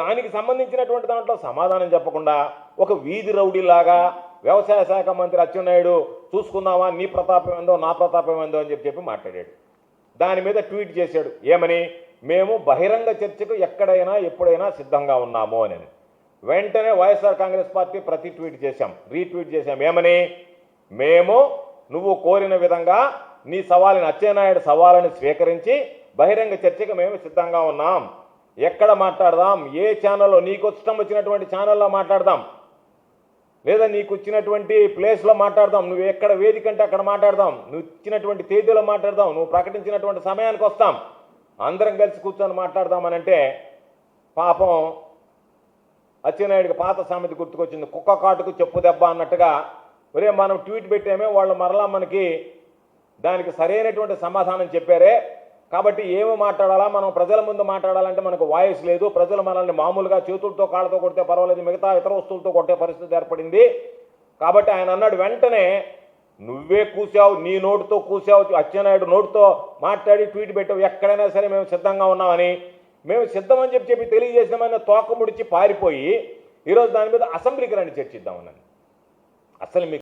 దానికి సంబంధించినటువంటి దాంట్లో సమాధానం చెప్పకుండా ఒక వీధి రౌడీలాగా వ్యవసాయ శాఖ మంత్రి అచ్చెన్నాయుడు చూసుకుందామా నీ ప్రతాపం ఏందో నా ప్రతాపం ఏందో అని చెప్పి మాట్లాడాడు. దాని మీద ట్వీట్ చేశాడు ఏమని, మేము బహిరంగ చర్చకు ఎక్కడైనా ఎప్పుడైనా సిద్ధంగా ఉన్నాము అని. వెంటనే వైఎస్ఆర్ కాంగ్రెస్ పార్టీ ప్రతి ట్వీట్ చేశాం, రీట్వీట్ చేశాం ఏమని, మేము నువ్వు కోరిన విధంగా నీ సవాలుని అచ్చెన్నాయుడు సవాలుని స్వీకరించి బహిరంగ చర్చకు మేము సిద్ధంగా ఉన్నాం. ఎక్కడ మాట్లాడదాం, ఏ ఛానల్లో నీకు ఇష్టం వచ్చినటువంటి ఛానల్లో మాట్లాడదాం, లేదా నీకు ఇచ్చినటువంటి ప్లేస్లో మాట్లాడదాం, నువ్వు ఎక్కడ వేదిక అంటే అక్కడ మాట్లాడదాం, నువ్వు ఇచ్చినటువంటి తేదీలో మాట్లాడదాం, నువ్వు ప్రకటించినటువంటి సమయానికి వస్తాం, అందరం కలిసి కూర్చొని మాట్లాడదామని అంటే పాపం అచ్చెన్నాయుడికి పాత సామెత గుర్తుకొచ్చింది, కుక్క కాటుకు చెప్పు దెబ్బ అన్నట్టుగా. ఒరే మనం ట్వీట్ పెట్టామే, వాళ్ళు మరలా మనకి దానికి సరైనటువంటి సమాధానం చెప్పారే, కాబట్టి ఏమి మాట్లాడాలా, మనం ప్రజల ముందు మాట్లాడాలంటే మనకు వాయిస్ లేదు, ప్రజలు మనల్ని మామూలుగా చేతులతో కాళ్ళతో కొడితే పర్వాలేదు, మిగతా ఇతర వస్తువులతో కొట్టే పరిస్థితి ఏర్పడింది. కాబట్టి ఆయన అన్నాడు వెంటనే, నువ్వే కూసావు, నీ నోటుతో కూసావు, అచ్చెన్నాయుడు నోటుతో మాట్లాడి ట్వీట్ పెట్టావు, ఎక్కడైనా సరే మేము సిద్ధంగా ఉన్నామని. మేము సిద్ధమని చెప్పి తెలియజేసినామని తోక ముడిచి పారిపోయి ఈరోజు దాని మీద అసెంబ్లీకి రండి చర్చిద్దామని. అసలు మీకు